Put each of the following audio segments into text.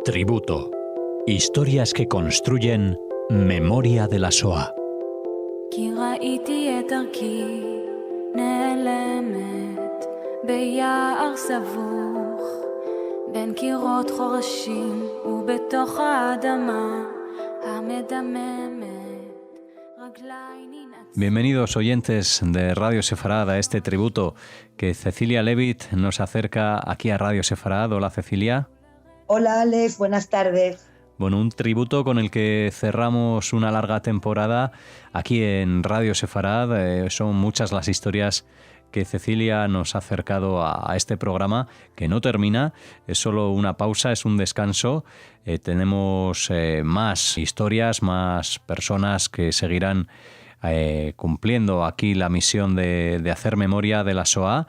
Tributo. Historias que construyen memoria de la Shoah. כי ראיתי את דרכי נעלמת ביער סבוך בין קירות חורשים ובתוך האדמה המדממת רגליי ננעצות. Bienvenidos oyentes de Radio Sefarad a este tributo que Cecilia Levitt nos acerca aquí a Radio Sefarad. Hola Cecilia. Hola Alex, buenas tardes. Bueno, un tributo con el que cerramos una larga temporada aquí en Radio Sefarad. Son muchas las historias que Cecilia nos ha acercado a este programa, que no termina, es solo una pausa, es un descanso. Tenemos más historias, más personas que seguirán cumpliendo aquí la misión de hacer memoria de la Shoah.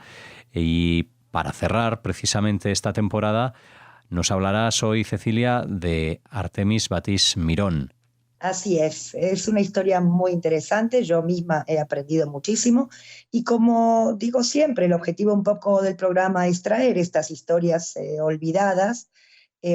Y para cerrar precisamente esta temporada, nos hablarás hoy, Cecilia, de Artemis Batis Mirón. Así es una historia muy interesante, yo misma he aprendido muchísimo y como digo siempre, el objetivo un poco del programa es traer estas historias olvidadas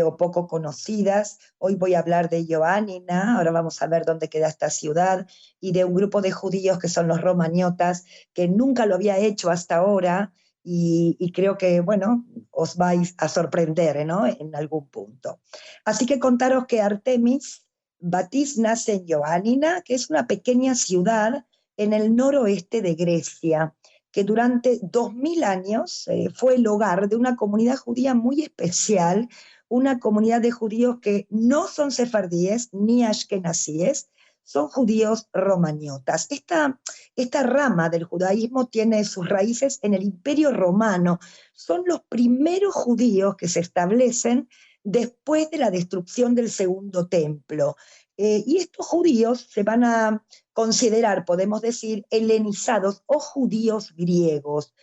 o poco conocidas. Hoy voy a hablar de Ioánina, ahora vamos a ver dónde queda esta ciudad, y de un grupo de judíos que son los romaniotas, que nunca lo había hecho hasta ahora. Y creo que, bueno, os vais a sorprender, ¿no?, en algún punto. Así que contaros que Artemis Batis nace en Ioánina, que es una pequeña ciudad en el noroeste de Grecia, que durante 2000 años fue el hogar de una comunidad judía muy especial, una comunidad de judíos que no son sefardíes ni ashkenazíes, son judíos romaniotas. Esta rama del judaísmo tiene sus raíces en el Imperio Romano. Son los primeros judíos que se establecen después de la destrucción del Segundo Templo. Y estos judíos se van a considerar, podemos decir, helenizados o judíos griegos.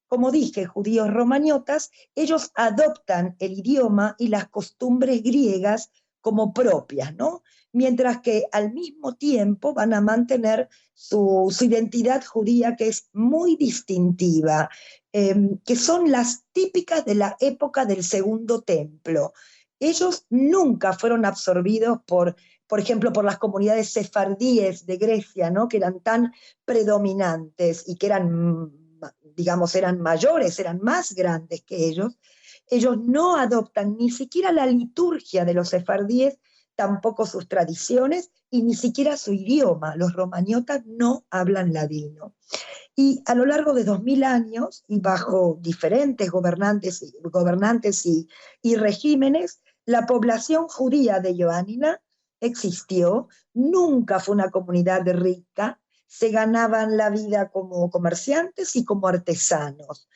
Como dije, judíos romaniotas, ellos adoptan el idioma y las costumbres griegas como propias, ¿no? Mientras que al mismo tiempo van a mantener su identidad judía, que es muy distintiva, que son las típicas de la época del Segundo Templo. Ellos nunca fueron absorbidos por ejemplo, por las comunidades sefardíes de Grecia, ¿no?, que eran tan predominantes y que eran, digamos, eran mayores, eran más grandes que ellos. Ellos no adoptan ni siquiera la liturgia de los sefardíes, tampoco sus tradiciones y ni siquiera su idioma. Los romaniotas no hablan ladino. Y a lo largo de 2000 años, y bajo diferentes gobernantes y regímenes, la población judía de Ioánina existió, nunca fue una comunidad rica, se ganaban la vida como comerciantes y como artesanos.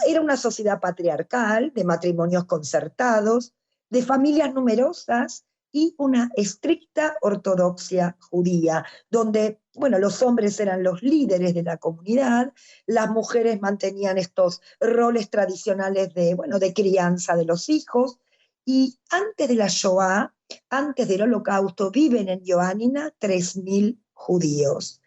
Era una sociedad patriarcal, de matrimonios concertados, de familias numerosas y una estricta ortodoxia judía, donde, bueno, los hombres eran los líderes de la comunidad, las mujeres mantenían estos roles tradicionales de crianza de los hijos, y antes de la Shoah, antes del Holocausto, viven en Ioánina 3000 judíos.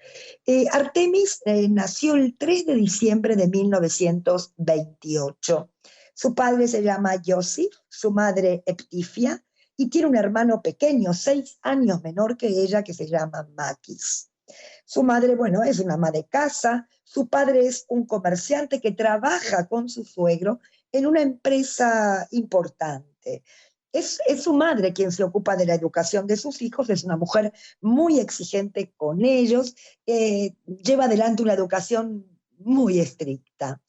Artemis nació el 3 de diciembre de 1928. Su padre se llama Yosif, su madre Eptifia, y tiene un hermano pequeño, 6 años menor que ella, que se llama Makis. Su madre, bueno, es una ama de casa, su padre es un comerciante que trabaja con su suegro en una empresa importante. Es su madre quien se ocupa de la educación de sus hijos, es una mujer muy exigente con ellos, lleva adelante una educación muy estricta.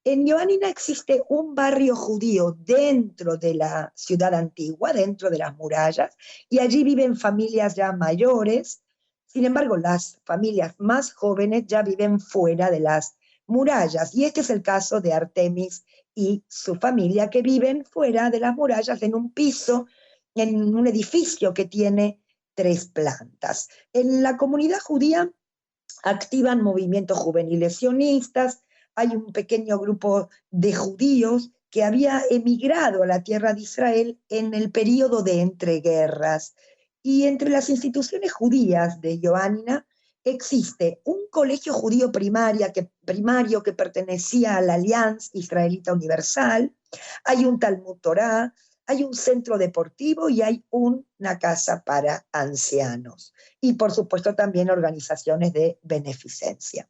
En Ioánina existe un barrio judío dentro de la ciudad antigua, dentro de las murallas, y allí viven familias ya mayores. Sin embargo, las familias más jóvenes ya viven fuera de las murallas, y este es el caso de Artemis y su familia, que viven fuera de las murallas en un piso, en un edificio que tiene 3 plantas. En la comunidad judía activan movimientos juveniles sionistas, hay un pequeño grupo de judíos que había emigrado a la tierra de Israel en el periodo de entreguerras. Y entre las instituciones judías de Ioánina existe un colegio judío primario que pertenecía a la Alianza Israelita Universal, hay un Talmud Torá, hay un centro deportivo y hay una casa para ancianos. Y por supuesto también organizaciones de beneficencia.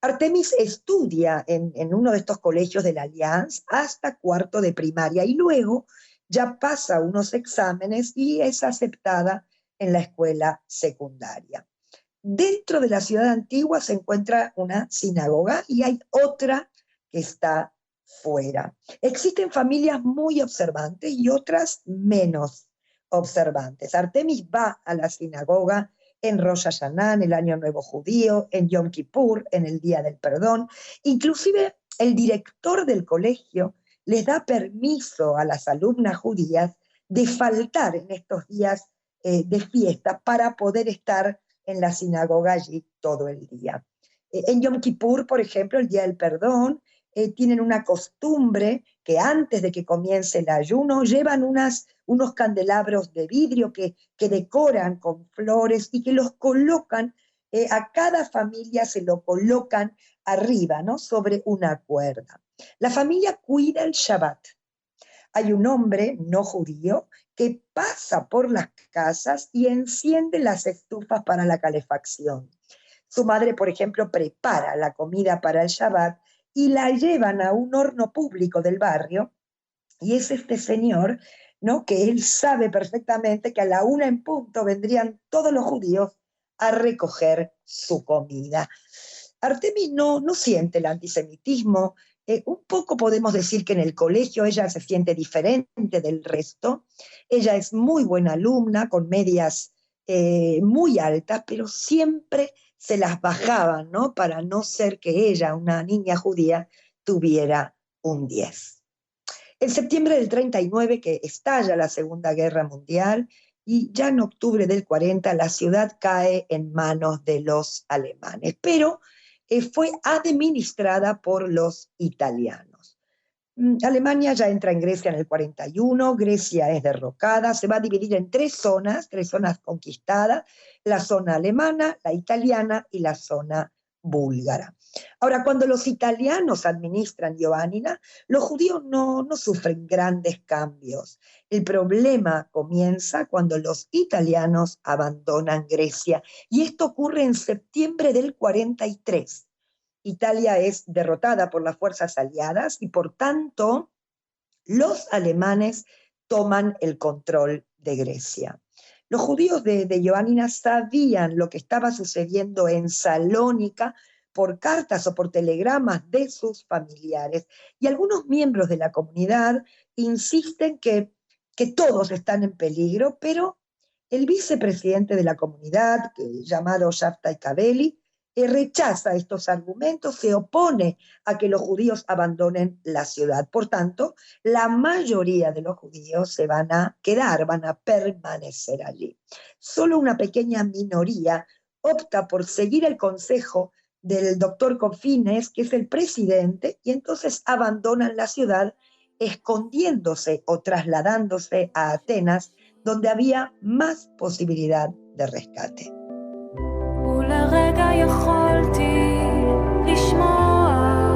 Artemis estudia en uno de estos colegios de la Alianza hasta cuarto de primaria y luego ya pasa unos exámenes y es aceptada en la escuela secundaria. Dentro de la ciudad antigua se encuentra una sinagoga y hay otra que está fuera. Existen familias muy observantes y otras menos observantes. Artemis va a la sinagoga en Rosh Hashanah, en el Año Nuevo Judío, en Yom Kippur, en el Día del Perdón. Inclusive el director del colegio les da permiso a las alumnas judías de faltar en estos días de fiesta para poder estar en la sinagoga allí todo el día. En Yom Kippur, por ejemplo, el Día del Perdón, tienen una costumbre que antes de que comience el ayuno llevan unos candelabros de vidrio que decoran con flores y que los colocan, a cada familia se lo colocan arriba, ¿no? Sobre una cuerda. La familia cuida el Shabbat. Hay un hombre no judío que pasa por las casas y enciende las estufas para la calefacción. Su madre, por ejemplo, prepara la comida para el Shabbat y la llevan a un horno público del barrio, y es este señor, ¿no?, que él sabe perfectamente que a la 1 en punto vendrían todos los judíos a recoger su comida. Artemis no siente el antisemitismo. Un poco podemos decir que en el colegio ella se siente diferente del resto. Ella es muy buena alumna, con medias muy altas, pero siempre se las bajaban, ¿no?, para no ser que ella, una niña judía, tuviera un 10. En septiembre del 39, que estalla la Segunda Guerra Mundial, y ya en octubre del 40 la ciudad cae en manos de los alemanes, pero fue administrada por los italianos. Alemania ya entra en Grecia en el 41, Grecia es derrocada, se va a dividir en tres zonas conquistadas: la zona alemana, la italiana y la zona búlgara. Ahora, cuando los italianos administran Ioánina, los judíos no sufren grandes cambios. El problema comienza cuando los italianos abandonan Grecia, y esto ocurre en septiembre del 43. Italia es derrotada por las fuerzas aliadas y por tanto los alemanes toman el control de Grecia. Los judíos de Ioánina sabían lo que estaba sucediendo en Salónica por cartas o por telegramas de sus familiares, y algunos miembros de la comunidad insisten que todos están en peligro, pero el vicepresidente de la comunidad, llamado Shabtai Kabeli, rechaza estos argumentos, se opone a que los judíos abandonen la ciudad. Por tanto, la mayoría de los judíos se van a quedar, van a permanecer allí. Solo una pequeña minoría opta por seguir el consejo del doctor Confines, que es el presidente, y entonces abandonan la ciudad, escondiéndose o trasladándose a Atenas, donde había más posibilidad de rescate. ולרגע יכולתי לשמוע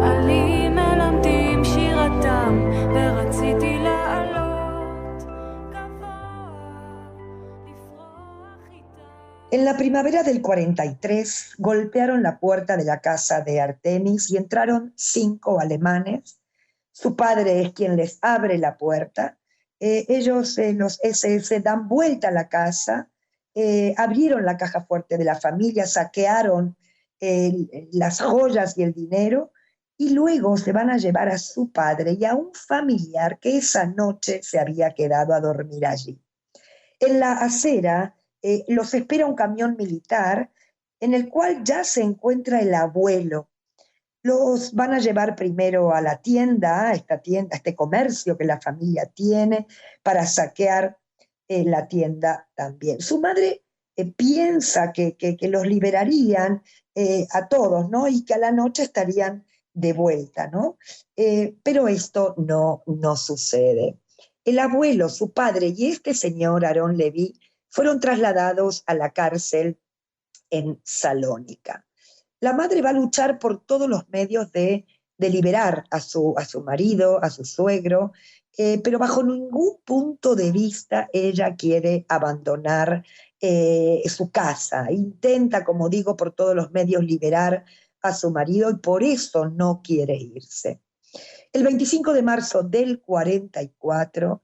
עלים מלמדים שירתם ורציתי לעלות גבוה לפרוח איתם. En la primavera del 43 golpearon la puerta de la casa de Artemis y entraron 5 alemanes. Su padre es quien les abre la puerta. Ellos, los SS, dan vuelta a la casa, abrieron la caja fuerte de la familia, saquearon las joyas y el dinero, y luego se van a llevar a su padre y a un familiar que esa noche se había quedado a dormir allí. En la acera los espera un camión militar en el cual ya se encuentra el abuelo. Los van a llevar primero a la tienda, este comercio que la familia tiene, para saquear la tienda también. Su madre piensa que los liberarían a todos, ¿no?, y que a la noche estarían de vuelta, ¿no? Pero esto no sucede. El abuelo, su padre y este señor Aarón Leví fueron trasladados a la cárcel en Salónica. La madre va a luchar por todos los medios de liberar a su marido, a su suegro, pero bajo ningún punto de vista ella quiere abandonar su casa. Intenta, como digo, por todos los medios liberar a su marido y por eso no quiere irse. El 25 de marzo del 44,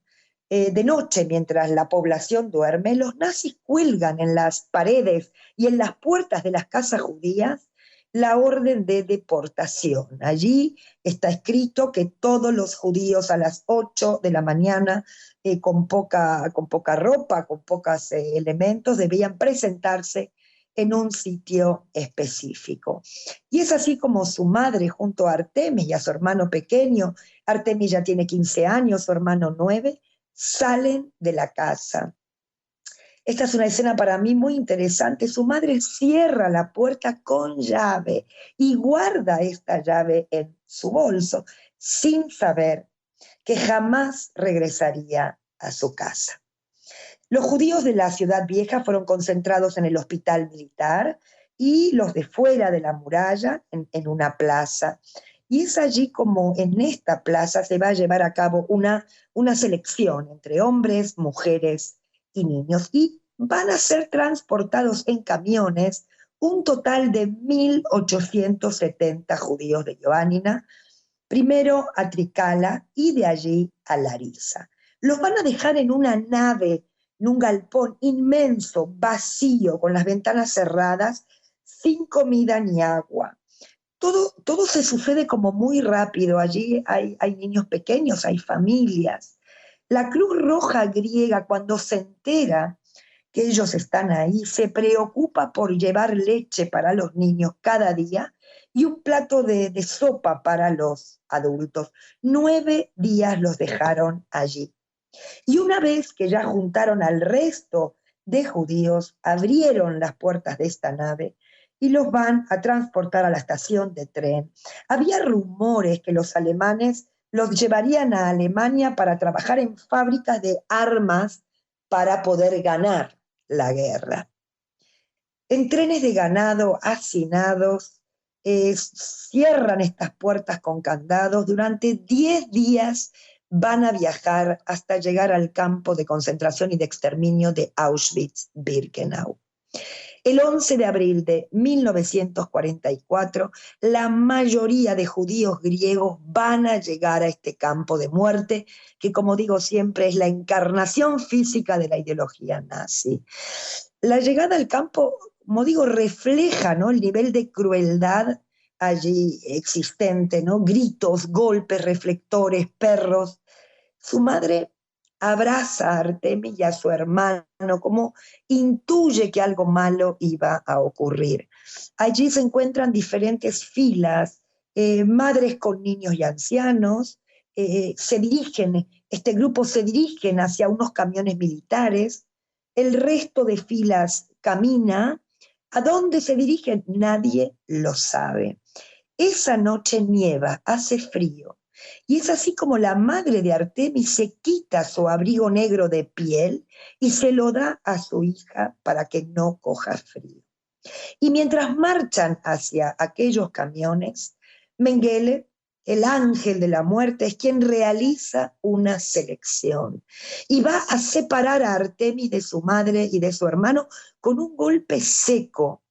de noche, mientras la población duerme, los nazis cuelgan en las paredes y en las puertas de las casas judías la orden de deportación. Allí está escrito que todos los judíos a las 8 de la mañana, con poca ropa, con pocos elementos, debían presentarse en un sitio específico. Y es así como su madre, junto a Artemis y a su hermano pequeño, Artemis ya tiene 15 años, su hermano 9, salen de la casa. Esta es una escena para mí muy interesante. Su madre cierra la puerta con llave y guarda esta llave en su bolso, sin saber que jamás regresaría a su casa. Los judíos de la ciudad vieja fueron concentrados en el hospital militar y los de fuera de la muralla en una plaza. Y es allí como en esta plaza se va a llevar a cabo una selección entre hombres, mujeres y niños. Y van a ser transportados en camiones un total de 1.870 judíos de Ioánina, primero a Trikala y de allí a Larisa. Los van a dejar en una nave, en un galpón inmenso, vacío, con las ventanas cerradas, sin comida ni agua. Todo se sucede como muy rápido. Allí hay niños pequeños, hay familias. La Cruz Roja griega, cuando se entera que ellos están ahí, se preocupa por llevar leche para los niños cada día y un plato de sopa para los adultos. 9 días los dejaron allí. Y una vez que ya juntaron al resto de judíos, abrieron las puertas de esta nave y los van a transportar a la estación de tren. Había rumores que los alemanes los llevarían a Alemania para trabajar en fábricas de armas para poder ganar la guerra. En trenes de ganado hacinados, cierran estas puertas con candados. Durante 10 días van a viajar hasta llegar al campo de concentración y de exterminio de Auschwitz-Birkenau. El 11 de abril de 1944, la mayoría de judíos griegos van a llegar a este campo de muerte, que, como digo siempre, es la encarnación física de la ideología nazi. La llegada al campo, como digo, refleja, ¿no?, el nivel de crueldad allí existente, ¿no? Gritos, golpes, reflectores, perros. Su madre abraza a Artemis y a su hermano, como intuye que algo malo iba a ocurrir. Allí se encuentran diferentes filas, madres con niños y ancianos, este grupo se dirigen hacia unos camiones militares, el resto de filas camina. ¿A dónde se dirigen? Nadie lo sabe. Esa noche nieva, hace frío. Y es así como la madre de Artemis se quita su abrigo negro de piel y se lo da a su hija para que no coja frío. Y mientras marchan hacia aquellos camiones, Mengele, el ángel de la muerte, es quien realiza una selección y va a separar a Artemis de su madre y de su hermano con un golpe seco.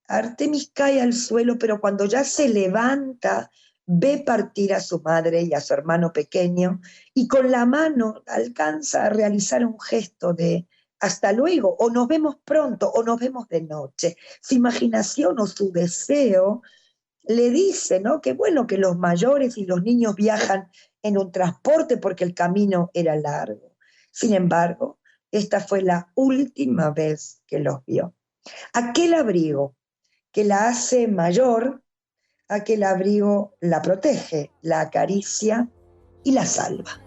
Artemis cae al suelo, pero cuando ya se levanta, ve partir a su madre y a su hermano pequeño y con la mano alcanza a realizar un gesto de hasta luego, o nos vemos pronto, o nos vemos de noche. Su imaginación o su deseo le dice, ¿no?, que bueno, que los mayores y los niños viajan en un transporte porque el camino era largo. Sin embargo, esta fue la última vez que los vio. Aquel abrigo que la hace mayor, aquel abrigo la protege, la acaricia y la salva.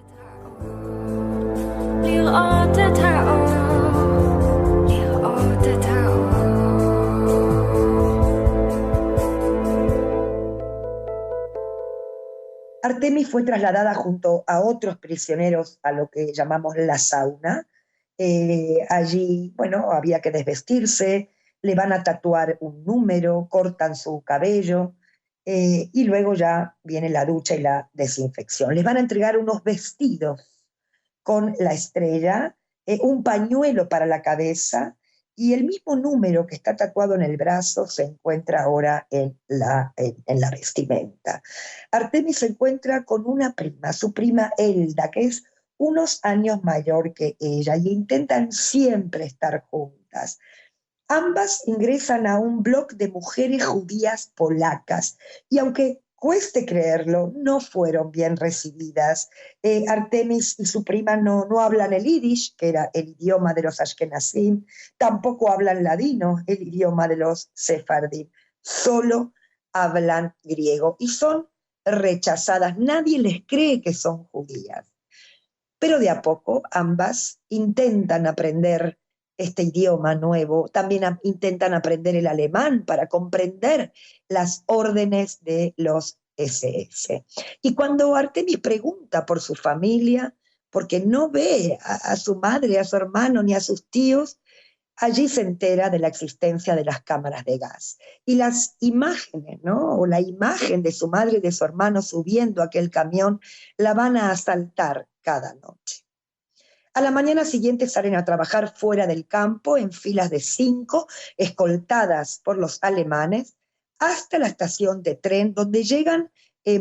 Artemis fue trasladada junto a otros prisioneros a lo que llamamos la sauna. Allí, bueno, había que desvestirse, le van a tatuar un número, cortan su cabello, y luego ya viene la ducha y la desinfección. Les van a entregar unos vestidos con la estrella, un pañuelo para la cabeza, y el mismo número que está tatuado en el brazo se encuentra ahora en la vestimenta. Artemis se encuentra con una prima, su prima Elda, que es unos años mayor que ella, y intentan siempre estar juntas. Ambas ingresan a un blog de mujeres judías polacas, y aunque cueste creerlo, no fueron bien recibidas. Artemis y su prima no hablan el yiddish, que era el idioma de los ashkenazim, tampoco hablan ladino, el idioma de los sefardim, solo hablan griego y son rechazadas. Nadie les cree que son judías. Pero de a poco ambas intentan aprender este idioma nuevo, también intentan aprender el alemán para comprender las órdenes de los SS. Y cuando Artemis pregunta por su familia, porque no ve a su madre, a su hermano ni a sus tíos, allí se entera de la existencia de las cámaras de gas. Y las imágenes, ¿no? O la imagen de su madre y de su hermano subiendo aquel camión, la van a asaltar cada noche. A la mañana siguiente salen a trabajar fuera del campo en filas de 5, escoltadas por los alemanes, hasta la estación de tren, donde llegan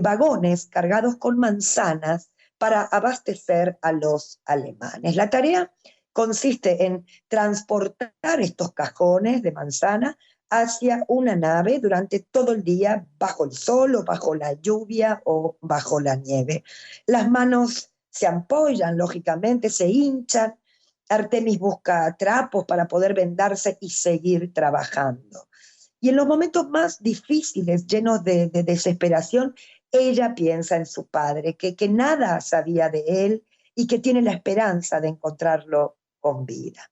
vagones cargados con manzanas para abastecer a los alemanes. La tarea consiste en transportar estos cajones de manzana hacia una nave durante todo el día, bajo el sol o bajo la lluvia o bajo la nieve. Las manos se ampollan, lógicamente, se hinchan. Artemis busca trapos para poder vendarse y seguir trabajando. Y en los momentos más difíciles, llenos de desesperación, ella piensa en su padre, que nada sabía de él y que tiene la esperanza de encontrarlo con vida.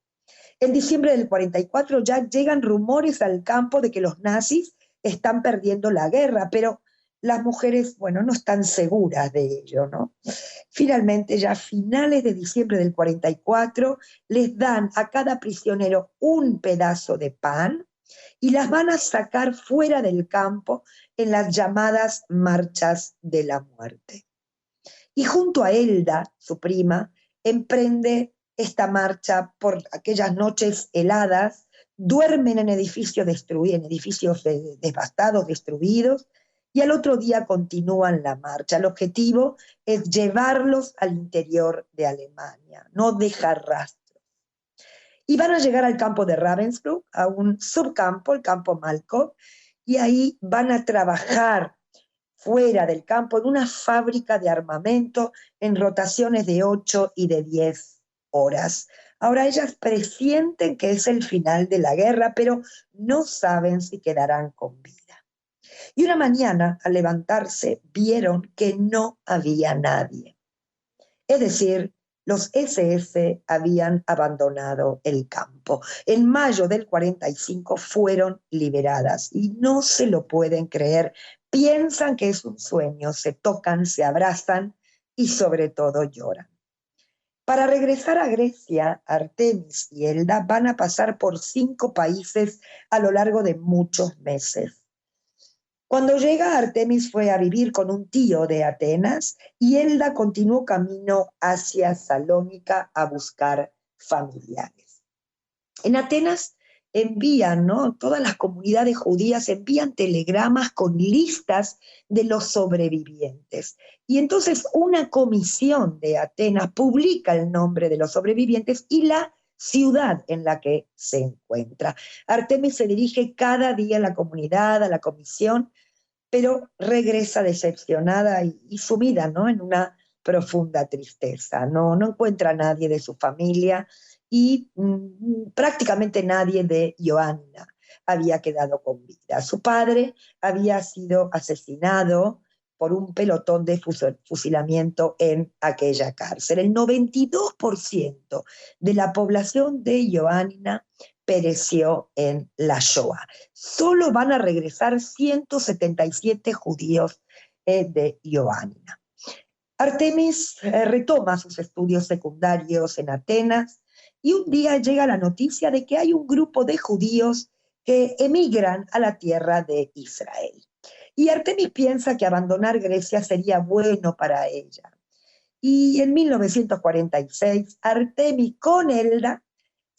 En diciembre del 44 ya llegan rumores al campo de que los nazis están perdiendo la guerra, pero las mujeres, bueno, no están seguras de ello, ¿no? Finalmente, ya a finales de diciembre del 44, les dan a cada prisionero un pedazo de pan y las van a sacar fuera del campo en las llamadas marchas de la muerte. Y junto a Elda, su prima, emprende esta marcha por aquellas noches heladas, duermen en edificios destruidos, en edificios devastados, destruidos, y al otro día continúan la marcha. El objetivo es llevarlos al interior de Alemania, no dejar rastros. Y van a llegar al campo de Ravensbrück, a un subcampo, el campo Malchow, y ahí van a trabajar fuera del campo en una fábrica de armamento en rotaciones de 8 y de 10 horas. Ahora ellas presienten que es el final de la guerra, pero no saben si quedarán con vida. Y una mañana, al levantarse, vieron que no había nadie. Es decir, los SS habían abandonado el campo. En mayo del 45 fueron liberadas y no se lo pueden creer. Piensan que es un sueño, se tocan, se abrazan y sobre todo lloran. Para regresar a Grecia, Artemis y Elda van a pasar por 5 países a lo largo de muchos meses. Cuando llega, Artemis fue a vivir con un tío de Atenas y Elda continuó camino hacia Salónica a buscar familiares. En Atenas envían, ¿no? Todas las comunidades judías envían telegramas con listas de los sobrevivientes. Y entonces una comisión de Atenas publica el nombre de los sobrevivientes y la ciudad en la que se encuentra. Artemis se dirige cada día a la comunidad, a la comisión, pero regresa decepcionada y sumida, ¿no? En una profunda tristeza. No encuentra a nadie de su familia y prácticamente nadie de Ioánina había quedado con vida. Su padre había sido asesinado por un pelotón de fusilamiento en aquella cárcel. El 92% de la población de Ioánina pereció en la Shoah. Solo van a regresar 177 judíos de Ioánina. Artemis retoma sus estudios secundarios en Atenas y un día llega la noticia de que hay un grupo de judíos que emigran a la tierra de Israel. Y Artemis piensa que abandonar Grecia sería bueno para ella. Y en 1946, Artemis con Elda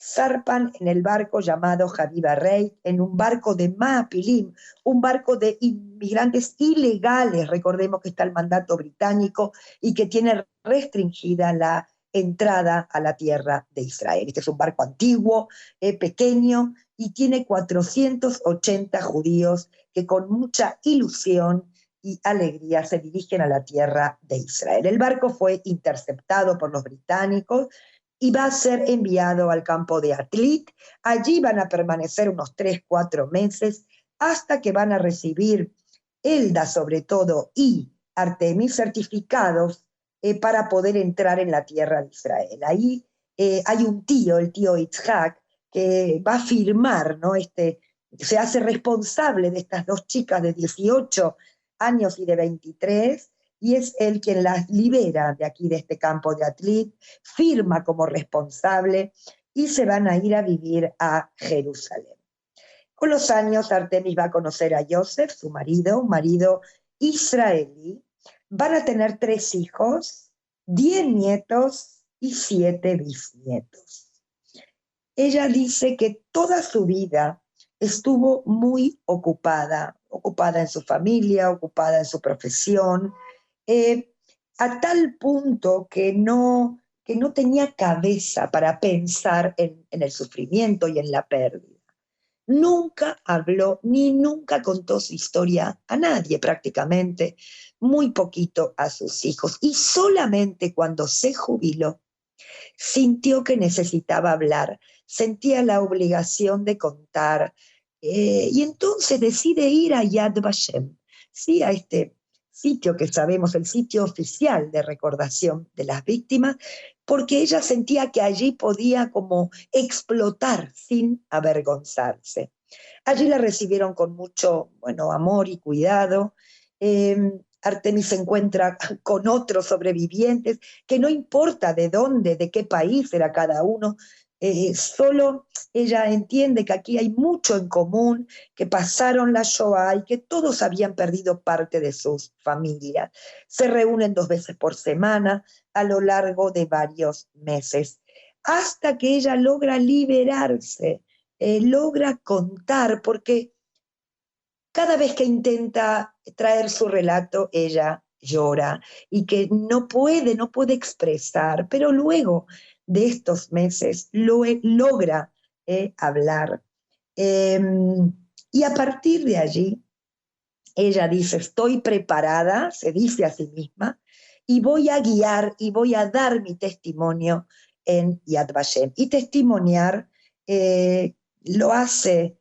zarpan en el barco llamado Javiva Rey, en un barco de Maapilim, un barco de inmigrantes ilegales. Recordemos que está el mandato británico y que tiene restringida la entrada a la tierra de Israel. Este es un barco antiguo, pequeño, y tiene 480 judíos que con mucha ilusión y alegría se dirigen a la tierra de Israel. El barco fue interceptado por los británicos y va a ser enviado al campo de Atlit. Allí van a permanecer unos 3-4 meses hasta que van a recibir Elda sobre todo y Artemis certificados para poder entrar en la tierra de Israel. Ahí hay un tío, el tío Itzhak, que va a firmar, ¿no? Se hace responsable de estas dos chicas de 18 años y de 23, y es él quien las libera de aquí, de este campo de Atlit, firma como responsable y se van a ir a vivir a Jerusalén. Con los años, Artemis va a conocer a Yosef, su marido, un marido israelí. Van a tener 3 hijos, 10 nietos y 7 bisnietos. Ella dice que toda su vida estuvo muy ocupada en su familia, ocupada en su profesión, a tal punto que no tenía cabeza para pensar en el sufrimiento y en la pérdida. Nunca habló ni nunca contó su historia a nadie prácticamente, muy poquito a sus hijos. Y solamente cuando se jubiló, sintió que necesitaba hablar, sentía la obligación de contar, y entonces decide ir a Yad Vashem, ¿sí? A este sitio que sabemos, el sitio oficial de recordación de las víctimas, porque ella sentía que allí podía como explotar sin avergonzarse. Allí la recibieron con mucho, amor y cuidado. Artemis se encuentra con otros sobrevivientes, que no importa de dónde, de qué país era cada uno, solo ella entiende que aquí hay mucho en común, que pasaron la Shoah y que todos habían perdido parte de sus familias. Se reúnen 2 veces por semana a lo largo de varios meses, hasta que ella logra liberarse, logra contar, porque cada vez que intenta traer su relato, ella llora y que no puede expresar, pero luego de estos meses logra hablar. Y a partir de allí, ella dice, estoy preparada, se dice a sí misma, y voy a guiar y voy a dar mi testimonio en Yad Vashem. Y testimoniar lo hace,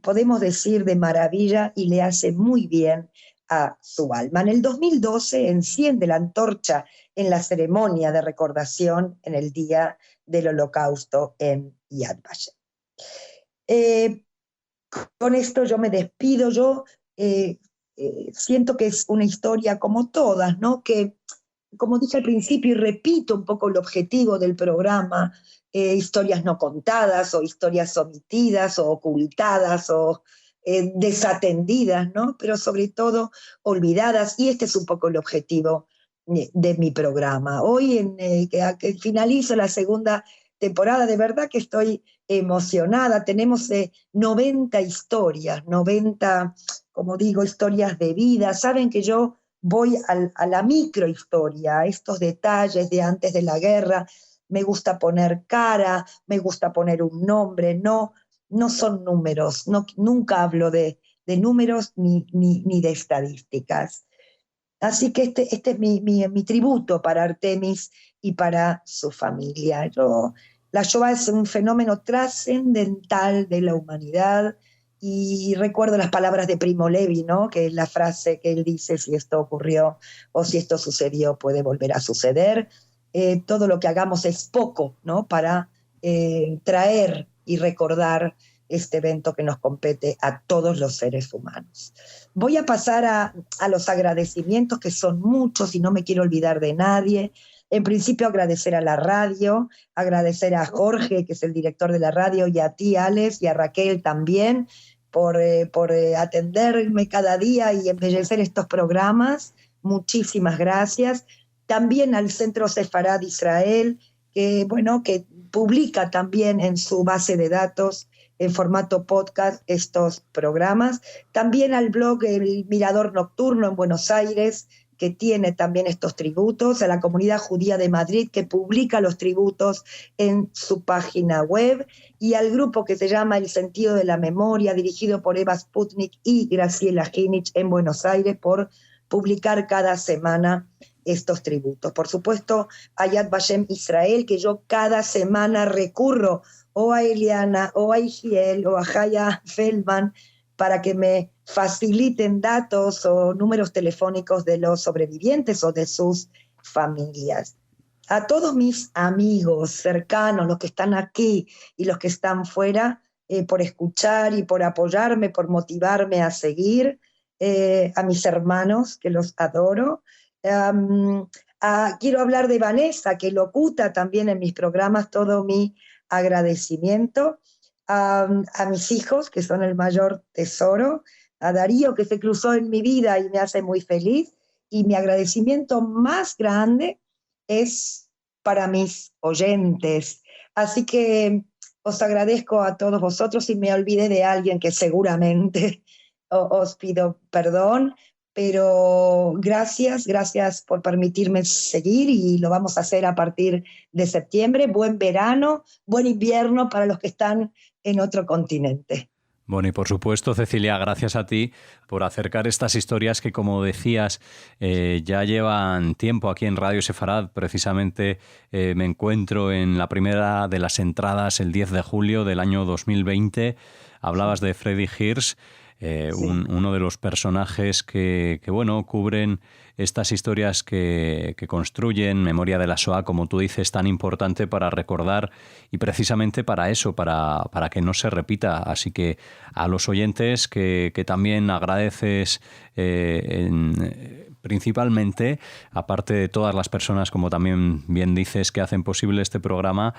podemos decir, de maravilla, y le hace muy bien a su alma. En el 2012 enciende la antorcha en la ceremonia de recordación en el Día del Holocausto en Yad Vashem. Con esto yo me despido. Yo siento que es una historia como todas, ¿no? Que, como dije al principio y repito un poco el objetivo del programa, historias no contadas o historias omitidas o ocultadas o desatendidas, ¿no? Pero sobre todo olvidadas, y este es un poco el objetivo de mi programa. Hoy, que finalizo la segunda temporada, de verdad que estoy emocionada. Tenemos 90 historias, 90, como digo, historias de vida. Saben que yo voy a la microhistoria, a estos detalles de antes de la guerra. Me gusta poner cara, me gusta poner un nombre, no son números, nunca hablo de números ni de estadísticas. Así que este es mi tributo para Artemis y para su familia. La Shoah es un fenómeno trascendental de la humanidad, y recuerdo las palabras de Primo Levi, ¿no? Que es la frase que él dice: si esto ocurrió o si esto sucedió, puede volver a suceder. Todo lo que hagamos es poco, ¿no? Para traer y recordar este evento que nos compete a todos los seres humanos. Voy a pasar a los agradecimientos, que son muchos y no me quiero olvidar de nadie. En principio agradecer a la radio, agradecer a Jorge, que es el director de la radio, y a ti, Alex, y a Raquel también, por atenderme cada día y embellecer estos programas. Muchísimas gracias. También al Centro Sefarad Israel, que publica también en su base de datos en formato podcast estos programas. También al blog El Mirador Nocturno en Buenos Aires, que tiene también estos tributos, a la comunidad judía de Madrid, que publica los tributos en su página web, y al grupo que se llama El Sentido de la Memoria, dirigido por Eva Sputnik y Graciela Ginich en Buenos Aires, por publicar cada semana estos tributos. Por supuesto, a Yad Vashem Israel, que yo cada semana recurro o a Eliana, o a Igiel, o a Jaya Feldman, para que me faciliten datos o números telefónicos de los sobrevivientes o de sus familias. A todos mis amigos cercanos, los que están aquí y los que están fuera, por escuchar y por apoyarme, por motivarme a seguir, a mis hermanos, que los adoro. Quiero hablar de Vanessa, que locuta también en mis programas, todo mi agradecimiento. A mis hijos, que son el mayor tesoro, a Darío, que se cruzó en mi vida y me hace muy feliz, y mi agradecimiento más grande es para mis oyentes. Así que os agradezco a todos vosotros. Si me olvidé de alguien, que seguramente os pido perdón, pero gracias por permitirme seguir, y lo vamos a hacer a partir de septiembre. Buen verano, buen invierno para los que están en otro continente. Bueno, y por supuesto, Cecilia, gracias a ti por acercar estas historias que, como decías, ya llevan tiempo aquí en Radio Sefarad. Precisamente me encuentro en la primera de las entradas el 10 de julio del año 2020. Hablabas de Freddy Hirsch, uno de los personajes que cubren estas historias que construyen memoria de la Shoah, como tú dices, tan importante para recordar y precisamente para eso, para que no se repita. Así que a los oyentes que también agradeces principalmente, aparte de todas las personas, como también bien dices, que hacen posible este programa,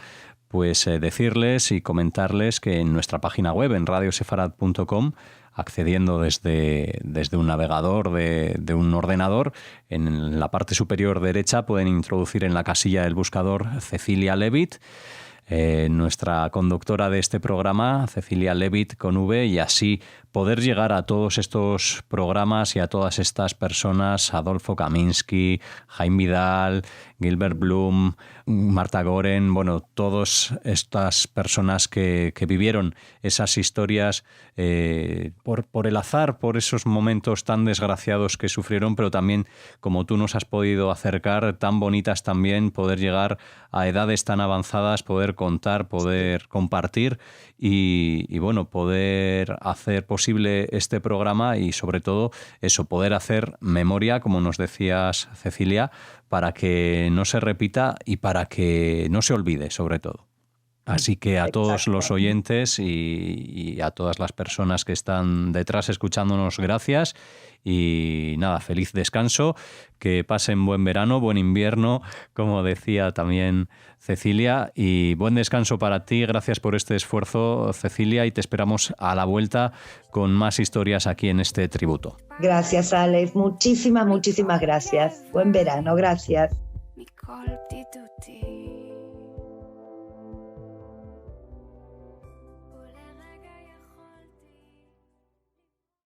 pues decirles y comentarles que en nuestra página web, en radiosefarad.com, accediendo desde un navegador de un ordenador, en la parte superior derecha pueden introducir en la casilla del buscador Cecilia Levitt, nuestra conductora de este programa, Cecilia Levitt con V, y así poder llegar a todos estos programas y a todas estas personas: Adolfo Kaminsky, Jaime Vidal, Gilbert Bloom, Marta Goren, todas estas personas que vivieron esas historias por el azar, por esos momentos tan desgraciados que sufrieron, pero también, como tú nos has podido acercar, tan bonitas también, poder llegar a edades tan avanzadas, poder contar, poder compartir y poder hacer posible este programa, y sobre todo eso, poder hacer memoria, como nos decías, Cecilia, para que no se repita y para que no se olvide, sobre todo. Así que a todos los oyentes y a todas las personas que están detrás escuchándonos, gracias. Y nada, feliz descanso, que pasen buen verano, buen invierno, como decía también Cecilia, y buen descanso para ti. Gracias por este esfuerzo, Cecilia, y te esperamos a la vuelta con más historias aquí en este tributo. Gracias, Alex. Muchísimas gracias. Buen verano, gracias.